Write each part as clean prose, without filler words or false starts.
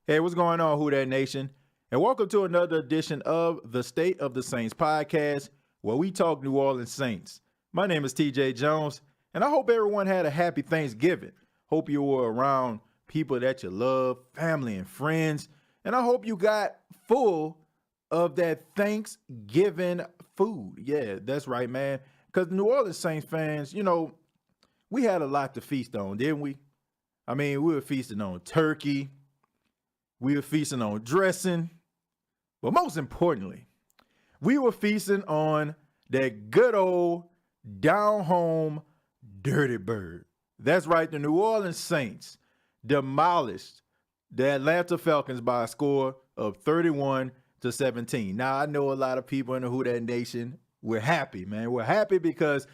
Hey, what's going on, Who That Nation? And welcome to another edition of the State of the Saints podcast, where we talk New Orleans Saints. My name is TJ Jones, and I hope everyone had a happy Thanksgiving. Hope you were around people that you love, family and friends, and I hope you got full of that Thanksgiving food. Yeah, that's right, man. Because New Orleans Saints fans, we had a lot to feast on, didn't we? I mean, we were feasting on turkey. We were feasting on dressing, but most importantly, we were feasting on that good old down-home dirty bird. That's right, the New Orleans Saints demolished the Atlanta Falcons by a score of 31-17. Now, I know a lot of people in the Who Dat Nation, we're happy, man. We're happy because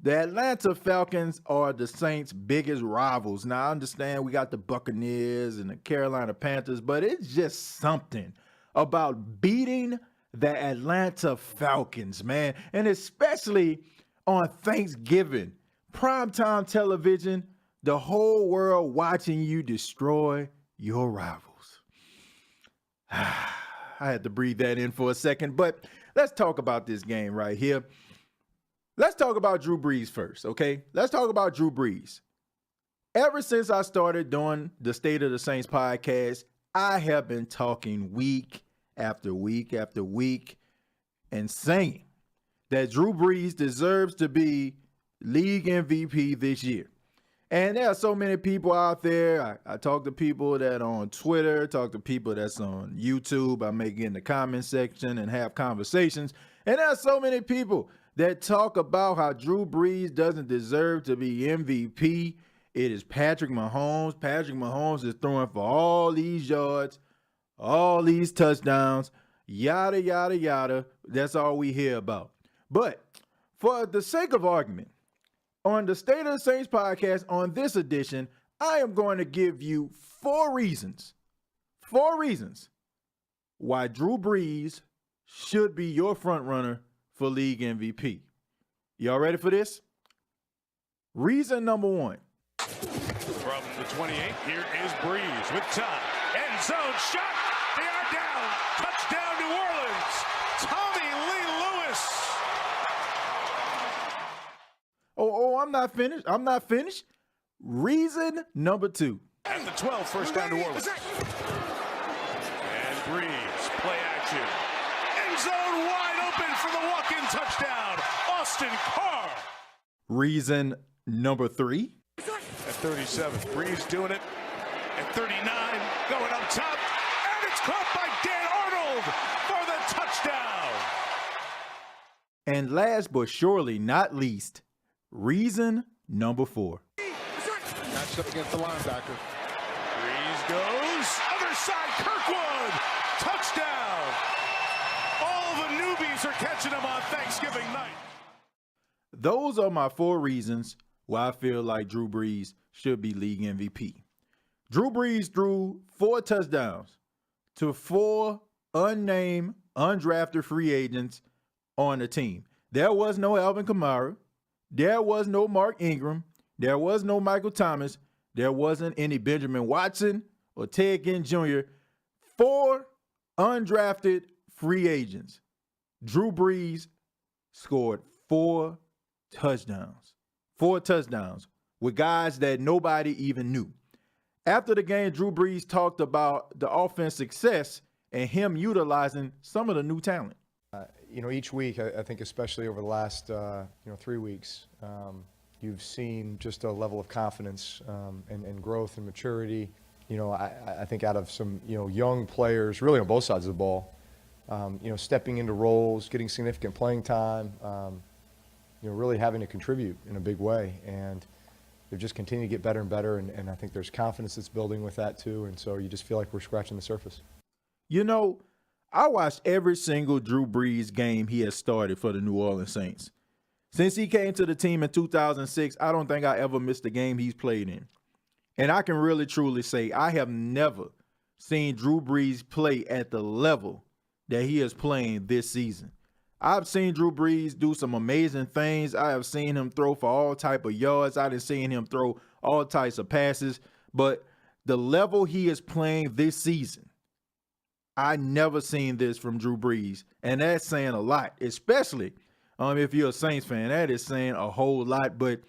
the Atlanta Falcons are the Saints' biggest rivals. Now, I understand we got the Buccaneers and the Carolina Panthers, but it's just something about beating the Atlanta Falcons, man. And especially on Thanksgiving, primetime television, the whole world watching you destroy your rivals. I had to breathe that in for a second, but let's talk about this game right here. Let's talk about Drew Brees first, okay? Let's talk about Drew Brees. Ever since I started doing the State of the Saints podcast, I have been talking week after week after week and saying that Drew Brees deserves to be league MVP this year. And there are so many people out there. I talk to people that are on Twitter, talk to people that's on YouTube. I may get in the comment section and have conversations. And there are so many people that talk about how Drew Brees doesn't deserve to be MVP. It is Patrick Mahomes. Patrick Mahomes is throwing for all these yards, all these touchdowns, yada, yada, yada. That's all we hear about. But for the sake of argument, on the State of the Saints podcast, on this edition, I am going to give you four reasons why Drew Brees should be your front runner for league MVP. Y'all ready for this? Reason number one. From the 28, here is Brees with time. End zone shot. They are down. Touchdown, New Orleans. Tommy Lee Lewis. I'm not finished. Reason number two. At the 12, first down, New Orleans. And Brees, play action. End zone wide open for the walk-in touchdown, Austin Carr. Reason number three. At 37, Brees doing it. At 39, going up top, and it's caught by Dan Arnold for the touchdown. And last but surely not least, reason number four. Matched up against the linebacker. Brees goes, other side, Kirkwood, touchdown. All the newbies are catching him on Thanksgiving night. Those are my four reasons why I feel like Drew Brees should be league MVP. Drew Brees threw 4 touchdowns to 4 unnamed, undrafted free agents on the team. There was no Alvin Kamara. There was no Mark Ingram. There was no Michael Thomas. There wasn't any Benjamin Watson or Ted Ginn Jr. 4 undrafted free agents. Drew Brees scored 4 touchdowns. 4 touchdowns with guys that nobody even knew. After the game, Drew Brees talked about the offense success and him utilizing some of the new talent. Each week, I think especially over the last, 3 weeks, you've seen just a level of confidence and growth and maturity. I think out of some, young players, really on both sides of the ball, stepping into roles, getting significant playing time, really having to contribute in a big way. And they've just continued to get better and better. And I think there's confidence that's building with that too. And so you just feel like we're scratching the surface. I watched every single Drew Brees game he has started for the New Orleans Saints. Since he came to the team in 2006, I don't think I ever missed a game he's played in. And I can really truly say I have never seen Drew Brees play at the level that he is playing this season. I've seen Drew Brees do some amazing things. I have seen him throw for all type of yards. I've seen him throw all types of passes. But the level he is playing this season, I never seen this from Drew Brees, and that's saying a lot, especially if you're a Saints fan. That is saying a whole lot. But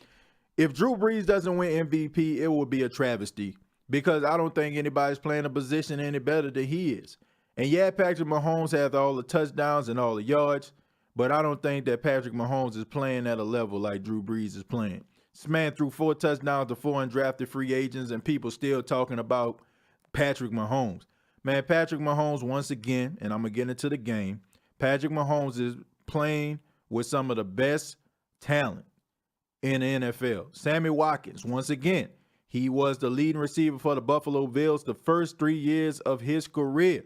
if Drew Brees doesn't win MVP, it will be a travesty because I don't think anybody's playing a position any better than he is. And yeah, Patrick Mahomes has all the touchdowns and all the yards, but I don't think that Patrick Mahomes is playing at a level like Drew Brees is playing. This man threw 4 touchdowns to 4 undrafted free agents, and people still talking about Patrick Mahomes. Man, Patrick Mahomes, once again, and I'm going to get into the game, Patrick Mahomes is playing with some of the best talent in the NFL. Sammy Watkins, once again, he was the leading receiver for the Buffalo Bills the first 3 years of his career.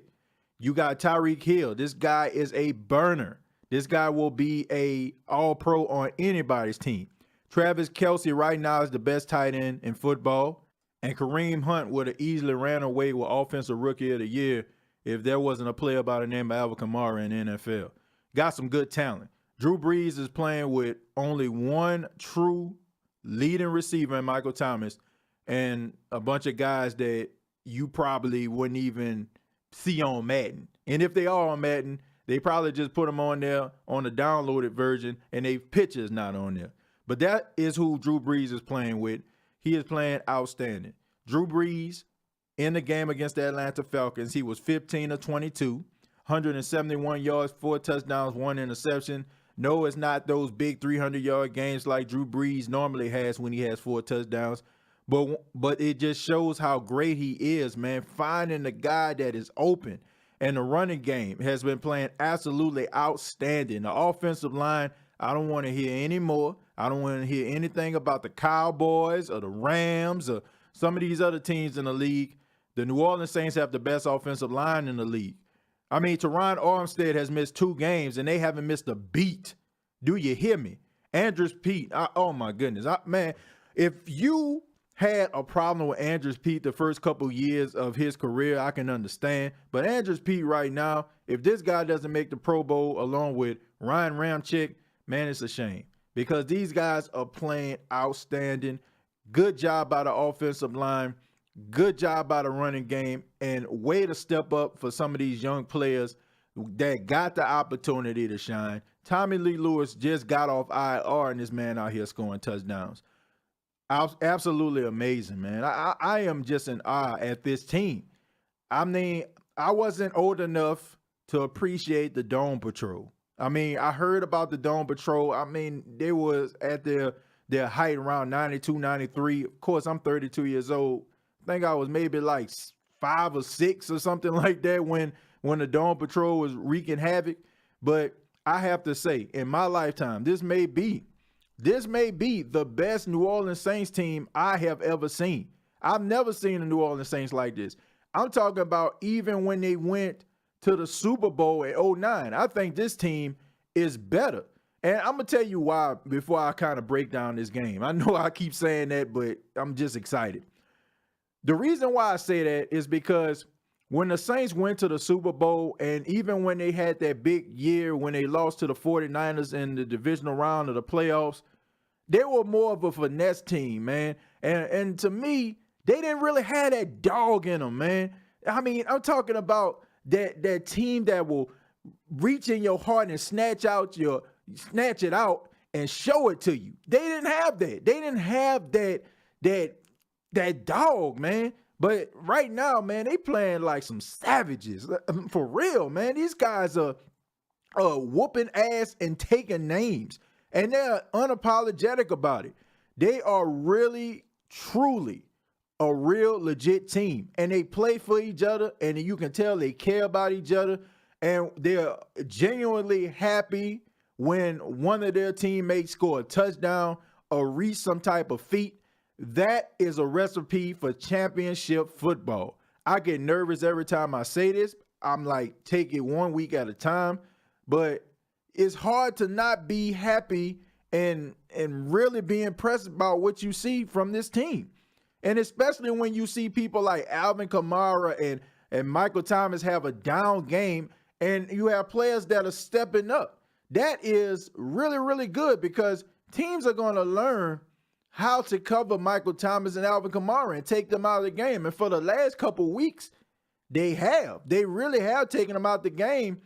You got Tyreek Hill. This guy is a burner. This guy will be a all-pro on anybody's team. Travis Kelce right now is the best tight end in football. And Kareem Hunt would have easily ran away with Offensive Rookie of the Year if there wasn't a player by the name of Alvin Kamara in the NFL. Got some good talent. Drew Brees is playing with only one true leading receiver in Michael Thomas and a bunch of guys that you probably wouldn't even see on Madden. And if they are on Madden, they probably just put them on there on the downloaded version and their picture's not on there. But that is who Drew Brees is playing with. He is playing outstanding. Drew Brees, in the game against the Atlanta Falcons, he was 15 of 22, 171 yards, 4 touchdowns, 1 interception. No, it's not those big 300-yard games like Drew Brees normally has when he has 4 touchdowns. But it just shows how great he is, man, finding the guy that is open. And the running game has been playing absolutely outstanding. The offensive line, I don't want to hear any more. I don't want to hear anything about the Cowboys or the Rams or some of these other teams in the league. The New Orleans Saints have the best offensive line in the league. I mean, Teron Armstead has missed 2 games, and they haven't missed a beat. Do you hear me? Andrews Pete, oh, my goodness. Man, if you had a problem with Andrews Pete the first couple years of his career, I can understand. But Andrews Pete right now, if this guy doesn't make the Pro Bowl along with Ryan Ramczyk, man, it's a shame. Because these guys are playing outstanding. Good job by the offensive line. Good job by the running game. And way to step up for some of these young players that got the opportunity to shine. Tommy Lee Lewis just got off IR, and this man out here scoring touchdowns. Absolutely amazing, man. I am just in awe at this team. I mean, I wasn't old enough to appreciate the Dome Patrol. I mean, I heard about the Dome Patrol. I mean, they was at their height around 92, 93. Of course, I'm 32 years old. I think I was maybe like 5 or 6 or something like that when the Dome Patrol was wreaking havoc. But I have to say, in my lifetime, this may be the best New Orleans Saints team I have ever seen. I've never seen the New Orleans Saints like this. I'm talking about even when they went to the Super Bowl in 2009. I think this team is better. And I'm going to tell you why before I kind of break down this game. I know I keep saying that, but I'm just excited. The reason why I say that is because when the Saints went to the Super Bowl, and even when they had that big year when they lost to the 49ers in the divisional round of the playoffs, they were more of a finesse team, man. And to me, they didn't really have that dog in them, man. I mean, I'm talking about that team that will reach in your heart and snatch it out and show it to you. They didn't have that. They didn't have that dog, man. But right now, man, they playing like some savages. For real, man. These guys are whooping ass and taking names. And they're unapologetic about it. They are really, truly a real legit team. And they play for each other. And you can tell they care about each other. And they're genuinely happy when one of their teammates score a touchdown or reach some type of feat. That is a recipe for championship football. I get nervous every time I say this. I'm like, take it 1 week at a time. But it's hard to not be happy and really be impressed about what you see from this team. And especially when you see people like Alvin Kamara and Michael Thomas have a down game, and you have players that are stepping up. That is really, really good because teams are going to learn how to cover Michael Thomas and Alvin Kamara and take them out of the game. And for the last couple weeks, they really have taken them out the game,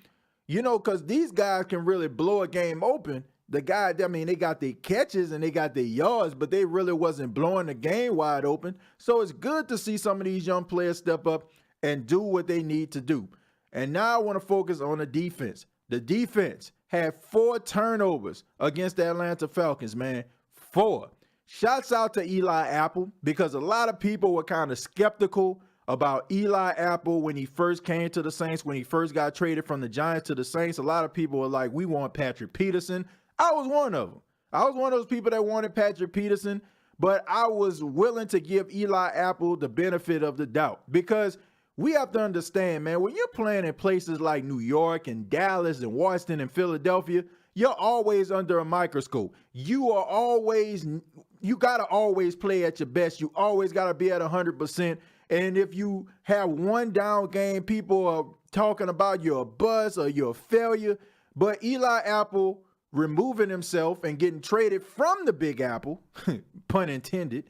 because these guys can really blow a game open. They got their catches and they got their yards, but they really wasn't blowing the game wide open. So it's good to see some of these young players step up and do what they need to do. And now I want to focus on the defense. The defense had 4 turnovers against the Atlanta Falcons, man. 4. Shouts out to Eli Apple, because a lot of people were kind of skeptical about Eli Apple when he first came to the Saints, when he first got traded from the Giants to the Saints. A lot of people were like, we want Patrick Peterson. I was one of them. I was one of those people that wanted Patrick Peterson, but I was willing to give Eli Apple the benefit of the doubt, because we have to understand, man, when you're playing in places like New York and Dallas and Washington and Philadelphia, you're always under a microscope. You got to always play at your best. You always got to be at 100%. And if you have one down game, people are talking about you're a bust or you're a failure. But Eli Apple removing himself and getting traded from the Big Apple, pun intended,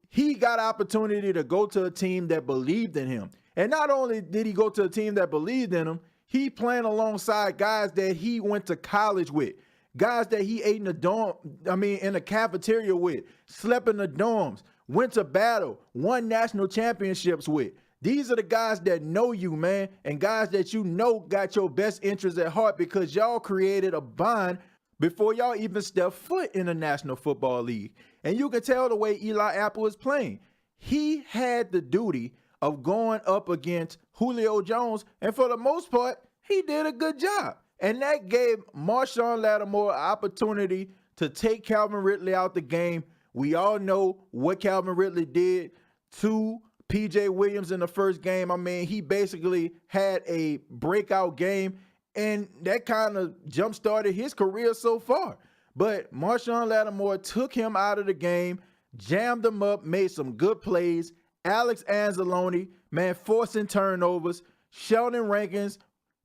he got opportunity to go to a team that believed in him. And not only did he go to a team that believed in him, he playing alongside guys that he went to college with, guys that he ate in the cafeteria with, slept in the dorms, went to battle, won national championships with. These are the guys that know you, man, and guys that got your best interests at heart, because y'all created a bond before y'all even step foot in the National Football League. And you can tell the way Eli Apple is playing. He had the duty of going up against Julio Jones, and for the most part, he did a good job. And that gave Marshawn Lattimore an opportunity to take Calvin Ridley out the game. We all know what Calvin Ridley did to P.J. Williams in the first game. I mean, he basically had a breakout game, and that kind of jump-started his career so far. But Marshawn Lattimore took him out of the game, jammed him up, made some good plays. Alex Anzalone, man, forcing turnovers. Sheldon Rankins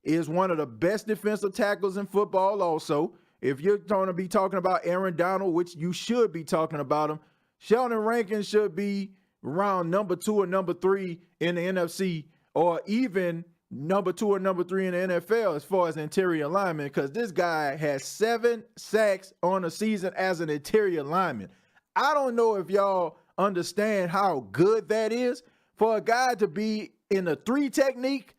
is one of the best defensive tackles in football also. If you're going to be talking about Aaron Donald, which you should be talking about him, Sheldon Rankins should be around number 2 or number 3 in the NFC, or even number 2 or number 3 in the NFL as far as interior lineman, because this guy has 7 sacks on the season as an interior lineman. I don't know if y'all understand how good that is for a guy to be in a 3 technique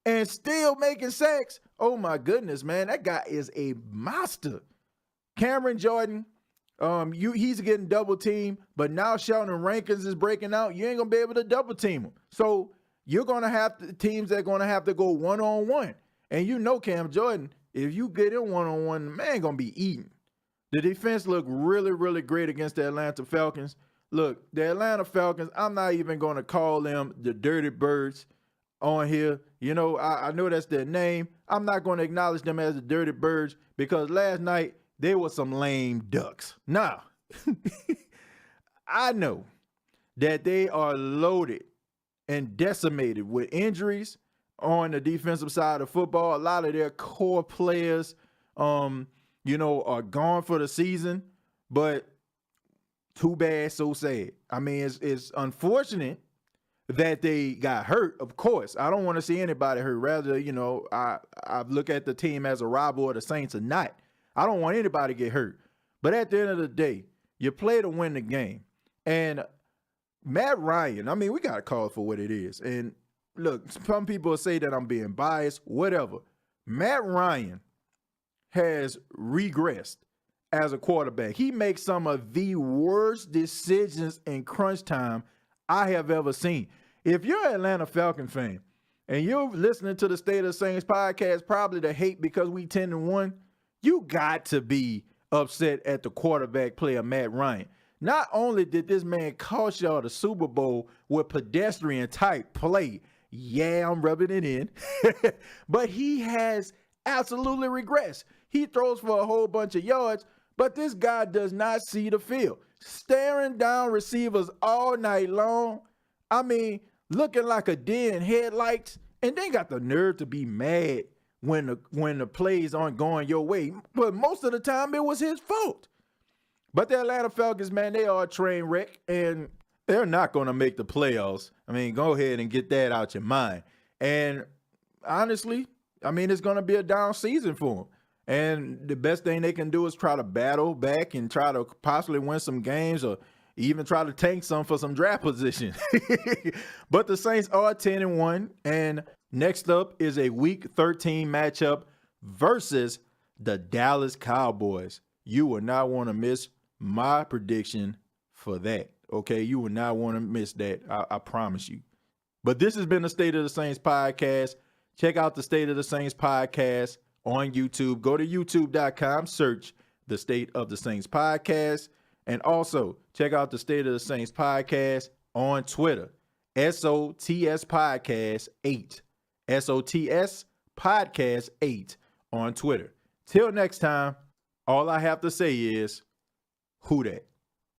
and still making sacks. Oh my goodness, man, that guy is a monster. Cameron Jordan, he's getting double teamed, but now Sheldon Rankins is breaking out. You ain't gonna be able to double team him. So you're gonna have teams that are gonna have to go one-on-one. And Cam Jordan, if you get in one-on-one, the man gonna be eating. The defense looked really, really great against the Atlanta Falcons. Look, the Atlanta Falcons, I'm not even gonna call them the Dirty Birds on here. I know that's their name. I'm not going to acknowledge them as the Dirty Birds, because last night they were some lame ducks. Now, I know that they are loaded and decimated with injuries on the defensive side of football. A lot of their core players, are gone for the season, but too bad, so sad. I mean, it's unfortunate that they got hurt, of course. I don't want to see anybody hurt. Rather, I look at the team as a rival of the Saints or not. I don't want anybody to get hurt. But at the end of the day, you play to win the game. And Matt Ryan, I mean, we got to call it for what it is. And look, some people say that I'm being biased, whatever. Matt Ryan has regressed as a quarterback. He makes some of the worst decisions in crunch time I have ever seen. If you're an Atlanta Falcon fan and you're listening to the State of the Saints podcast, probably to hate because we 10-1, you got to be upset at the quarterback player, Matt Ryan. Not only did this man cost y'all the Super Bowl with pedestrian type play, yeah, I'm rubbing it in, but he has absolutely regressed. He throws for a whole bunch of yards, but this guy does not see the field. Staring down receivers all night long. I mean, looking like a deer in headlights, and they got the nerve to be mad when the plays aren't going your way. But most of the time, it was his fault. But the Atlanta Falcons, man, they are a train wreck, and they're not going to make the playoffs. I mean, go ahead and get that out your mind. And honestly, I mean, it's going to be a down season for them. And the best thing they can do is try to battle back and try to possibly win some games or even try to tank some for some draft position. But the Saints are 10-1. And next up is a Week 13 matchup versus the Dallas Cowboys. You will not want to miss my prediction for that. Okay, you will not want to miss that. I promise you. But this has been the State of the Saints podcast. Check out the State of the Saints podcast on YouTube. Go to youtube.com, search the State of the Saints podcast. And also check out the State of the Saints podcast on Twitter. SOTS Podcast 8. SOTS Podcast 8 on Twitter. Till next time, all I have to say is, who dat?